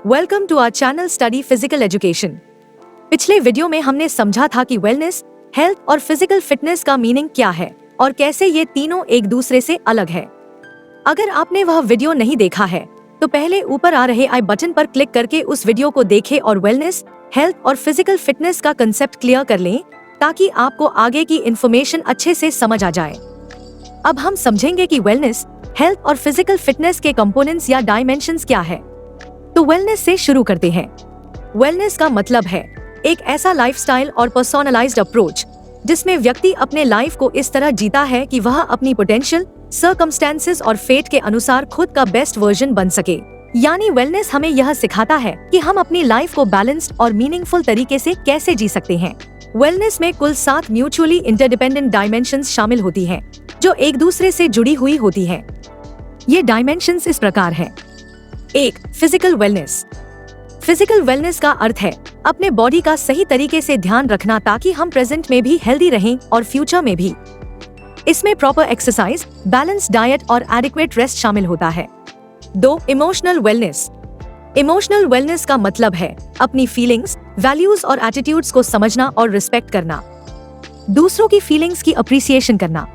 Welcome to our channel study physical education. पिछले video में हमने समझा था कि वेलनेस, हेल्थ और फिजिकल फिटनेस का मीनिंग क्या है और कैसे ये तीनों एक दूसरे से अलग है। अगर आपने वह वीडियो नहीं देखा है तो पहले ऊपर आ रहे आई बटन पर क्लिक करके उस वीडियो को देखें और वेलनेस, हेल्थ और फिजिकल फिटनेस का कंसेप्ट क्लियर कर लें ताकि आपको आगे की इन्फॉर्मेशन अच्छे से समझ आ जाए। अब हम समझेंगे कि वेलनेस, हेल्थ और फिजिकल फिटनेस के कंपोनेंट्स या डायमेंशंस क्या है। तो वेलनेस से शुरू करते हैं। वेलनेस का मतलब है एक ऐसा लाइफस्टाइल और पर्सोनलाइज्ड अप्रोच जिसमें व्यक्ति अपने लाइफ को इस तरह जीता है कि वह अपनी पोटेंशियल, सर्कमस्टेंसेस और फेट के अनुसार खुद का बेस्ट वर्जन बन सके। यानी वेलनेस हमें यह सिखाता है कि हम अपनी लाइफ को बैलेंस्ड और मीनिंगफुल तरीके से कैसे जी सकते हैं। वेलनेस में कुल 7 म्यूचुअली इंटरडिपेंडेंट डायमेंशंस शामिल होती हैं, जो एक दूसरे से जुड़ी हुई होती हैं। ये डायमेंशंस इस प्रकार हैं। 1. Physical wellness. फिजिकल वेलनेस का अर्थ है अपने बॉडी का सही तरीके से ध्यान रखना ताकि हम प्रेजेंट में भी हेल्दी रहें और फ्यूचर में भी। इसमें प्रॉपर एक्सरसाइज, बैलेंस डाइट और एडिक्वेट रेस्ट शामिल होता है। 2. Emotional wellness. इमोशनल वेलनेस का मतलब है अपनी फीलिंग्स, वैल्यूज और एटीट्यूड्स को समझना और रिस्पेक्ट करना, दूसरों की फीलिंग्स की अप्रिसिएशन करना,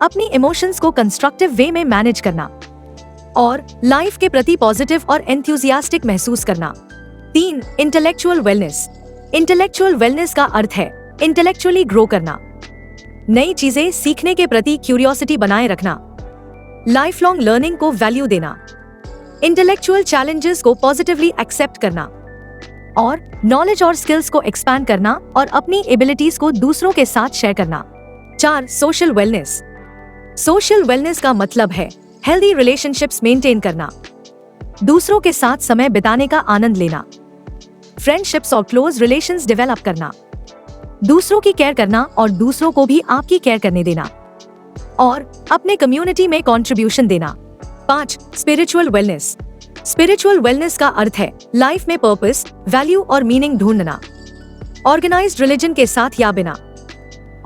अपनी इमोशंस को कंस्ट्रक्टिव वे में मैनेज करना और लाइफ के प्रति पॉजिटिव और एंथुसियास्टिक महसूस करना। 3. Intellectual wellness. इंटेलेक्चुअल वेलनेस का अर्थ है इंटेलेक्चुअली ग्रो करना, नई चीजें सीखने के प्रति क्यूरियोसिटी बनाए रखना, लाइफ लॉन्ग लर्निंग को वैल्यू देना, इंटेलेक्चुअल चैलेंजेस को पॉजिटिवली एक्सेप्ट करना और नॉलेज और स्किल्स को एक्सपैंड करना और अपनी एबिलिटीज को दूसरों के साथ शेयर करना। 4. Social wellness. सोशल वेलनेस का मतलब है हेल्दी रिलेशनशिप्स मेंटेन करना, दूसरों के साथ समय बिताने का आनंद लेना, फ्रेंडशिप्स और क्लोज रिलेशंस डेवलप करना, दूसरों की केयर करना और दूसरों को भी आपकी केयर करने देना और अपने कम्युनिटी में कंट्रीब्यूशन देना। 5. Spiritual wellness. स्पिरिचुअल वेलनेस का अर्थ है लाइफ में पर्पस, वैल्यू और मीनिंग ढूंढना, ऑर्गेनाइज्ड रिलीजन के साथ या बिना,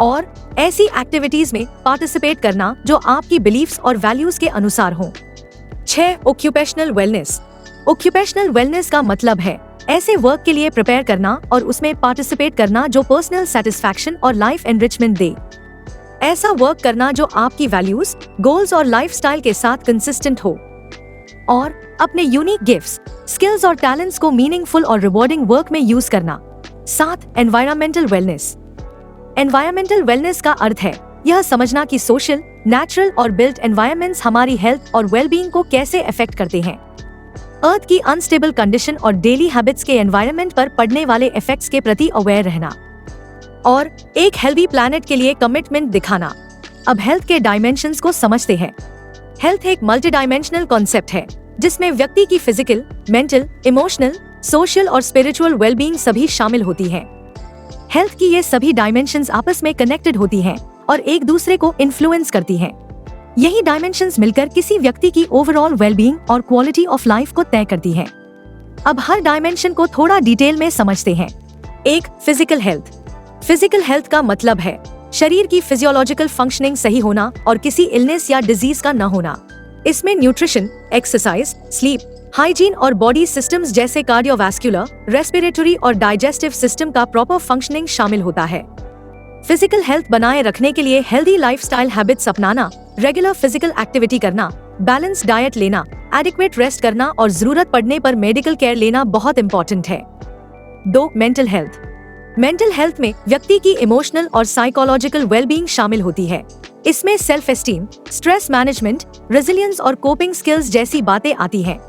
और ऐसी एक्टिविटीज में पार्टिसिपेट करना जो आपकी बिलीफ्स और वैल्यूज के अनुसार हों। 6. Occupational wellness. ऑक्यूपेशनल वेलनेस का मतलब है ऐसे वर्क के लिए प्रिपेयर करना और उसमें पार्टिसिपेट करना जो पर्सनल सेटिस्फैक्शन और लाइफ एनरिचमेंट दे। ऐसा वर्क करना जो आपकी वैल्यूज, गोल्स और लाइफस्टाइल के साथ कंसिस्टेंट हो और अपने यूनिक गिफ्ट्स, स्किल्स और टैलेंट्स को मीनिंगफुल और रिवॉर्डिंग वर्क में यूज करना। 7. Environmental wellness. एनवायरमेंटल वेलनेस का अर्थ है यह समझना कि सोशल, नेचुरल और बिल्ट एनवायरनमेंट्स हमारी हेल्थ और वेलबींग को कैसे अफेक्ट करते हैं। अर्थ की अनस्टेबल कंडीशन और डेली हैबिट्स के एनवायरनमेंट पर पड़ने वाले इफेक्ट्स के प्रति अवेयर रहना और एक हेल्दी प्लैनेट के लिए कमिटमेंट दिखाना। अब हेल्थ के डायमेंशंस को समझते हैं। हेल्थ एक मल्टी डायमेंशनल कॉन्सेप्ट है जिसमें व्यक्ति की फिजिकल, मेंटल, इमोशनल, सोशल और स्पिरिचुअल वेलबींग सभी शामिल होती है। हेल्थ की ये सभी डायमेंशंस आपस में कनेक्टेड होती हैं और एक दूसरे को इन्फ्लुएंस करती हैं। यही डायमेंशंस मिलकर किसी व्यक्ति की ओवरऑल वेलबींग और क्वालिटी ऑफ लाइफ को तय करती हैं। अब हर डायमेंशन को थोड़ा डिटेल में समझते हैं। 1. Physical health. फिजिकल हेल्थ का मतलब है शरीर की फिजियोलॉजिकल फंक्शनिंग सही होना और किसी इलनेस या डिजीज का न होना। इसमें न्यूट्रिशन, एक्सरसाइज, स्लीप, हाइजीन और बॉडी सिस्टम्स जैसे कार्डियोवैस्कुलर, रेस्पिरेटरी और डाइजेस्टिव सिस्टम का प्रॉपर फंक्शनिंग शामिल होता है। फिजिकल हेल्थ बनाए रखने के लिए हेल्दी लाइफस्टाइल हैबिट्स अपनाना, रेगुलर फिजिकल एक्टिविटी करना, बैलेंस डाइट लेना, एडिक्वेट रेस्ट करना और जरूरत पड़ने पर मेडिकल केयर लेना बहुत इंपॉर्टेंट है। 2. Mental health. मेंटल हेल्थ में व्यक्ति की इमोशनल और साइकोलॉजिकल वेलबींग शामिल होती है। इसमें self esteem, stress management, resilience और कोपिंग स्किल्स जैसी बातें आती हैं।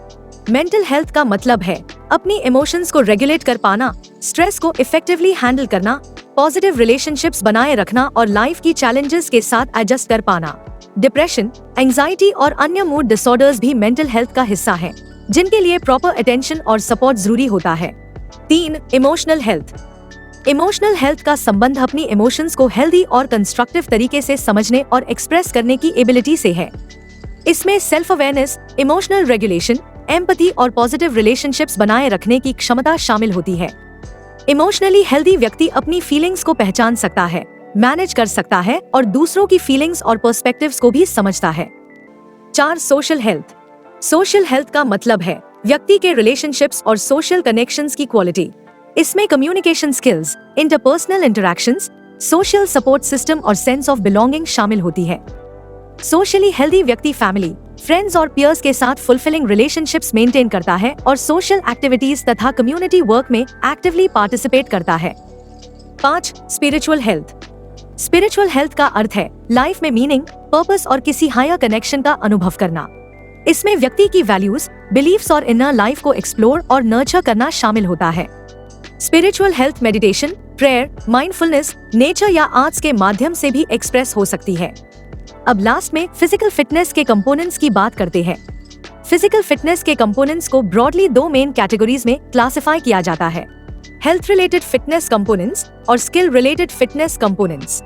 मेंटल हेल्थ का मतलब है अपनी इमोशंस को रेगुलेट कर पाना, स्ट्रेस को इफेक्टिवली हैंडल करना, पॉजिटिव रिलेशनशिप्स बनाए रखना और लाइफ की चैलेंजेस के साथ एडजस्ट कर पाना। डिप्रेशन, एंजाइटी और अन्य मूड डिसऑर्डर्स भी मेंटल हेल्थ का हिस्सा है जिनके लिए प्रॉपर अटेंशन और सपोर्ट जरूरी होता है। 3. Emotional health. इमोशनल हेल्थ का संबंध अपनी इमोशंस को हेल्दी और कंस्ट्रक्टिव तरीके से समझने और एक्सप्रेस करने की एबिलिटी से है। इसमें self awareness, emotional regulation, empathy और पॉजिटिव रिलेशनशिप्स बनाए रखने की क्षमता शामिल होती है। इमोशनली हेल्दी व्यक्ति अपनी फीलिंग्स को पहचान सकता है, मैनेज कर सकता है और दूसरों की फीलिंग्स और पर्सपेक्टिव्स को भी समझता है। 4. Social health. सोशल हेल्थ का मतलब है व्यक्ति के रिलेशनशिप्स और सोशल कनेक्शंस की क्वालिटी। इसमें communication skills, interpersonal interactions, social support system और सेंस ऑफ बिलोंगिंग शामिल होती है। सोशली हेल्दी व्यक्ति फैमिली, फ्रेंड्स और पियर्स के साथ फुलफिलिंग रिलेशनशिप्स मेंटेन करता है और सोशल एक्टिविटीज तथा कम्युनिटी वर्क में एक्टिवली पार्टिसिपेट करता है। 5. Spiritual health. स्पिरिचुअल हेल्थ का अर्थ है लाइफ में मीनिंग, पर्पस और किसी हायर कनेक्शन का अनुभव करना। इसमें व्यक्ति की वैल्यूज, बिलीफ्स और इनर लाइफ को एक्सप्लोर और नर्चर करना शामिल होता है। Spiritual health meditation, prayer, mindfulness, nature या आर्ट्स के माध्यम से भी एक्सप्रेस हो सकती है। अब लास्ट में फिजिकल फिटनेस के कंपोनेंट्स की बात करते हैं। फिजिकल फिटनेस के कंपोनेंट्स को ब्रॉडली 2 मेन कैटेगरीज में क्लासिफाई किया जाता है, हेल्थ रिलेटेड फिटनेस कंपोनेंट्स और skill related fitness components.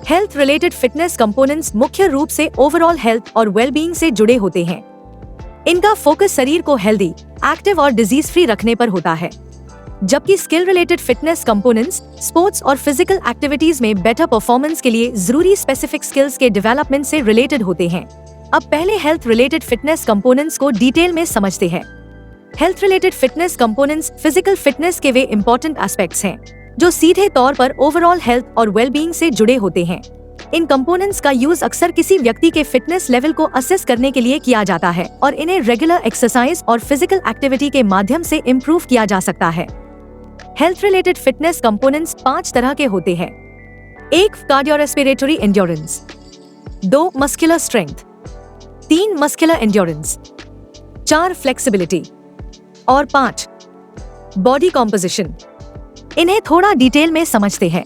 Health related fitness components मुख्य रूप से ओवरऑल हेल्थ और वेलबीइंग से जुड़े होते हैं। इनका फोकस शरीर को हेल्दी, एक्टिव और डिजीज फ्री रखने पर होता है, जबकि skill related fitness components sports और फिजिकल एक्टिविटीज में बेटर परफॉर्मेंस के लिए जरूरी स्पेसिफिक स्किल्स के डेवलपमेंट से रिलेटेड होते हैं। अब पहले हेल्थ रिलेटेड फिटनेस कंपोनेंट्स को डिटेल में समझते हैं। Health related fitness components physical fitness के वे इंपॉर्टेंट एस्पेक्ट्स हैं जो सीधे तौर पर ओवरऑल हेल्थ और वेलबीइंग से जुड़े होते हैं। इन कंपोनेंट्स का यूज अक्सर किसी व्यक्ति के फिटनेस लेवल को असेस करने के लिए किया जाता है और इन्हें रेगुलर एक्सरसाइज और फिजिकल एक्टिविटी के माध्यम से इम्प्रूव किया जा सकता है। हेल्थ रिलेटेड फिटनेस कंपोनेंट्स 5 तरह के होते हैं। 1. Cardiorespiratory endurance, 2. Muscular strength, 3. Muscular endurance, 4. Flexibility और 5. Body composition. इन्हें थोड़ा डिटेल में समझते हैं।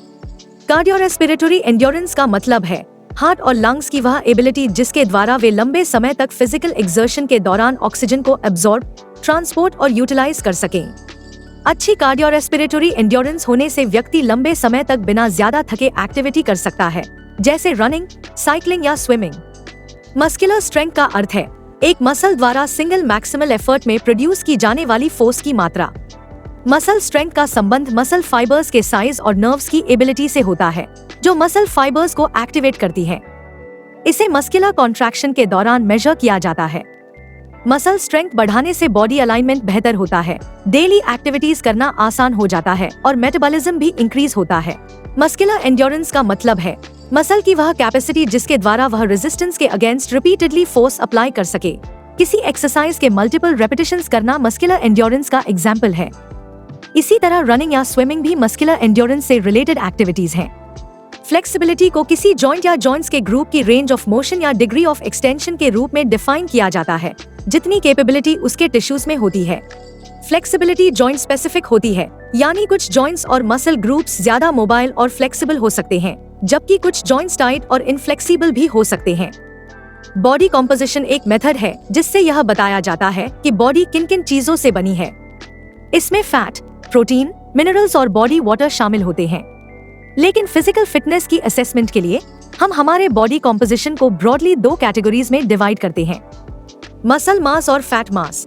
कार्डियोरेस्पिरेटरी एंड्योरेंस का मतलब है हार्ट और लंग्स की वह एबिलिटी जिसके द्वारा वे लंबे समय तक फिजिकल एक्सर्शन के दौरान ऑक्सीजन को एब्जॉर्ब, ट्रांसपोर्ट और यूटिलाइज कर सकें। अच्छी कार्डियोरेस्पिरेटरी एंड्योरेंस होने से व्यक्ति लंबे समय तक बिना ज्यादा थके एक्टिविटी कर सकता है, जैसे रनिंग, साइकिलिंग या स्विमिंग। मस्कुलर स्ट्रेंथ का अर्थ है एक मसल द्वारा सिंगल मैक्सिमल एफर्ट में प्रोड्यूस की जाने वाली फोर्स की मात्रा। मसल स्ट्रेंथ का संबंध मसल फाइबर्स के साइज और नर्व्स की एबिलिटी से होता है, जो मसल फाइबर्स को एक्टिवेट करती है। इसे मस्कुलर कॉन्ट्रैक्शन के दौरान मेजर किया जाता है। मसल स्ट्रेंथ बढ़ाने से बॉडी अलाइनमेंट बेहतर होता है, डेली एक्टिविटीज करना आसान हो जाता है और मेटाबॉलिज्म भी इंक्रीज होता है। मस्कुलर एंड्योरेंस का मतलब है मसल की वह कैपेसिटी जिसके द्वारा वह रेजिस्टेंस के अगेंस्ट रिपीटेडली फोर्स अप्लाई कर सके। किसी एक्सरसाइज के मल्टीपल रेपिटेशंस करना मस्कुलर एंड्योरेंस का एग्जाम्पल है। इसी तरह रनिंग या स्विमिंग भी मस्कुलर एंड्योरेंस से रिलेटेड एक्टिविटीज हैं। फ्लेक्सिबिलिटी को किसी जॉइंट या जॉइंट्स के ग्रुप की रेंज ऑफ मोशन या डिग्री ऑफ एक्सटेंशन के रूप में डिफाइन किया जाता है, जितनी कैपेबिलिटी उसके टिश्यूज में होती है। फ्लेक्सिबिलिटी जॉइंट स्पेसिफिक होती है, यानी कुछ जॉइंट्स और मसल ग्रुप्स ज्यादा मोबाइल और फ्लेक्सिबल हो सकते हैं, जबकि कुछ जॉइंट्स टाइट और इनफ्लेक्सिबल भी हो सकते हैं। बॉडी कॉम्पोजिशन एक मेथड है जिससे यह बताया जाता है कि बॉडी किन किन चीजों से बनी है। इसमें फैट, प्रोटीन, मिनरल्स और बॉडी वाटर शामिल होते हैं। लेकिन फिजिकल फिटनेस की असेसमेंट के लिए हम हमारे बॉडी कॉम्पोजिशन को ब्रॉडली 2 कैटेगरीज में डिवाइड करते हैं, मसल मास और फैट मास।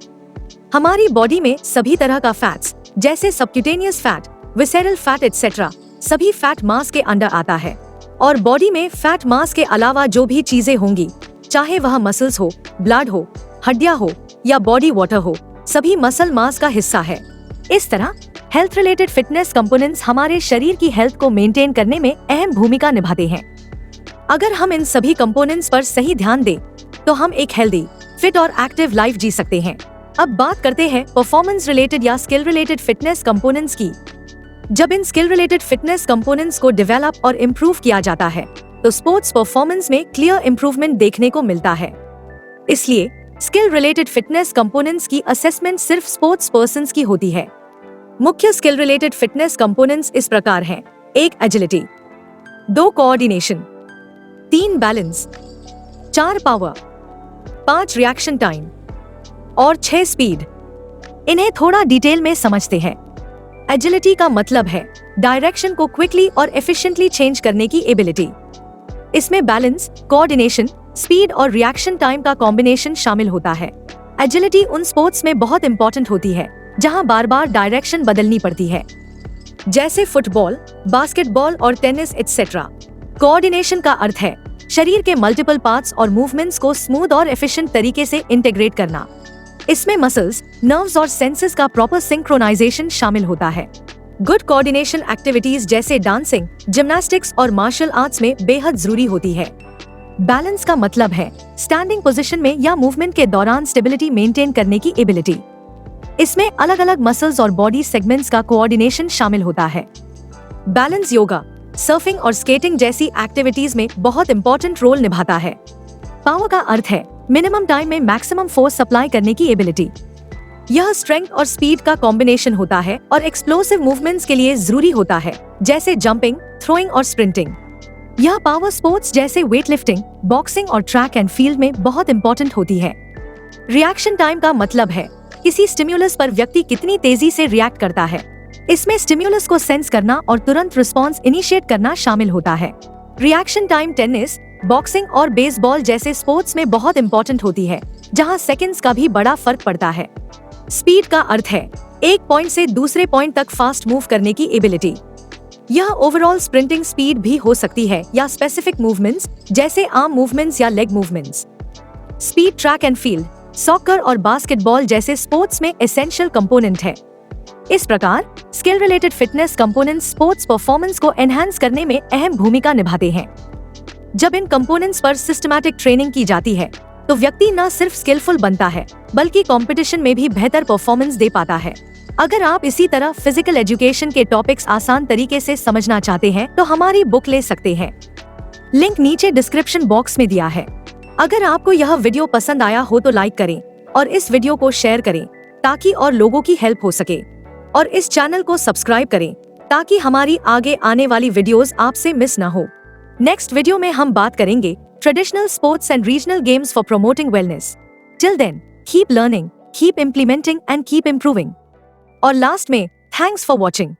हमारी बॉडी में सभी तरह का फैट्स जैसे subcutaneous fat, visceral fat etcetera सभी फैट मास के अंडर आता है। और बॉडी में फैट मास के अलावा जो भी चीजें होंगी, चाहे वह मसल्स हो, ब्लड हो, हड्डियां हो या बॉडी वाटर हो, सभी मसल मास का हिस्सा है। इस तरह हेल्थ रिलेटेड फिटनेस कंपोनेंट्स हमारे शरीर की हेल्थ को मेंटेन करने में अहम भूमिका निभाते हैं। अगर हम इन सभी कंपोनेंट्स पर सही ध्यान दें, तो हम एक हेल्दी, फिट और एक्टिव लाइफ जी सकते हैं। अब बात करते हैं परफॉर्मेंस रिलेटेड या स्किल रिलेटेड फिटनेस कंपोनेंट्स की। जब इन स्किल रिलेटेड फिटनेस कंपोनेंट्स को डेवलप और इम्प्रूव किया जाता है, तो स्पोर्ट्स परफॉर्मेंस में क्लियर इम्प्रूवमेंट देखने को मिलता है। इसलिए स्किल रिलेटेड फिटनेस कंपोनेंट्स की असेसमेंट सिर्फ स्पोर्ट्स पर्संस की होती है। मुख्य स्किल रिलेटेड फिटनेस कंपोनेंट्स इस प्रकार हैं: 1. Agility, 2. Coordination, 3. Balance, 4. Power, 5. Reaction time और 6. स्पीड। इन्हें थोड़ा डिटेल में समझते हैं। एजिलिटी का मतलब है डायरेक्शन को क्विकली और एफिशिएंटली चेंज करने की एबिलिटी। इसमें बैलेंस, कोऑर्डिनेशन, स्पीड और रिएक्शन टाइम का कॉम्बिनेशन शामिल होता है। एजिलिटी उन स्पोर्ट्स में बहुत इंपॉर्टेंट होती है जहां बार बार डायरेक्शन बदलनी पड़ती है, जैसे फुटबॉल, बास्केटबॉल और टेनिस एटसेट्रा। कोऑर्डिनेशन का अर्थ है शरीर के मल्टीपल पार्ट्स और मूवमेंट्स को स्मूथ और एफिशिएंट तरीके से इंटीग्रेट करना। इसमें मसल्स, नर्व्स और सेंसेस का प्रॉपर सिंक्रोनाइजेशन शामिल होता है। गुड कोऑर्डिनेशन एक्टिविटीज जैसे डांसिंग, जिम्नास्टिक्स और मार्शल आर्ट्स में बेहद जरूरी होती है। बैलेंस का मतलब है स्टैंडिंग पोजीशन में या मूवमेंट के दौरान स्टेबिलिटी मेंटेन करने की एबिलिटी। इसमें अलग अलग मसल्स और बॉडी सेगमेंट्स का कोऑर्डिनेशन शामिल होता है। बैलेंस योगा, सर्फिंग और स्केटिंग जैसी एक्टिविटीज में बहुत इंपॉर्टेंट रोल निभाता है। पावर का अर्थ है मिनिमम टाइम में मैक्सिमम फोर्स सप्लाई करने की एबिलिटी। यह स्ट्रेंथ और स्पीड का कॉम्बिनेशन होता है और एक्सप्लोसिव मूवमेंट्स के लिए जरूरी होता है, जैसे जंपिंग, थ्रोइंग और स्प्रिंटिंग। यह पावर स्पोर्ट्स जैसे वेट लिफ्टिंग, बॉक्सिंग और ट्रैक एंड फील्ड में बहुत इंपॉर्टेंट होती है। रिएक्शन टाइम का मतलब है किसी स्टिम्युलस पर व्यक्ति कितनी तेजी से रिएक्ट करता है। इसमें स्टिम्युलस को सेंस करना और तुरंत रिस्पॉन्स इनिशिएट करना शामिल होता है। रिएक्शन टाइम टेनिस, बॉक्सिंग और बेसबॉल जैसे स्पोर्ट्स में बहुत इंपॉर्टेंट होती है, जहां सेकंड्स का भी बड़ा फर्क पड़ता है। स्पीड का अर्थ है एक पॉइंट से दूसरे पॉइंट तक फास्ट मूव करने की एबिलिटी। यह ओवरऑल स्प्रिंटिंग स्पीड भी हो सकती है या स्पेसिफिक मूवमेंट्स जैसे आर्म मूवमेंट्स या leg movements. Speed track and field, soccer और बास्केटबॉल जैसे स्पोर्ट्स में एसेंशियल कंपोनेंट है। इस प्रकार skill related fitness components sports performance को एनहांस करने में अहम भूमिका निभाते हैं। जब इन कंपोनेंट्स पर सिस्टमैटिक ट्रेनिंग की जाती है तो व्यक्ति न सिर्फ स्किलफुल बनता है बल्कि कंपटीशन में भी बेहतर परफॉर्मेंस दे पाता है। अगर आप इसी तरह फिजिकल एजुकेशन के टॉपिक्स आसान तरीके से समझना चाहते हैं तो हमारी बुक ले सकते हैं। लिंक नीचे डिस्क्रिप्शन बॉक्स में दिया है। अगर आपको यह वीडियो पसंद आया हो तो लाइक करें और इस वीडियो को शेयर करें ताकि और लोगों की हेल्प हो सके, और इस चैनल को सब्सक्राइब करें ताकि हमारी आगे आने वाली वीडियोस आपसे मिस ना हो। नेक्स्ट वीडियो में हम बात करेंगे traditional sports and regional games for promoting wellness. Till then, keep learning, keep implementing and keep improving. और लास्ट में, थैंक्स फॉर वॉचिंग।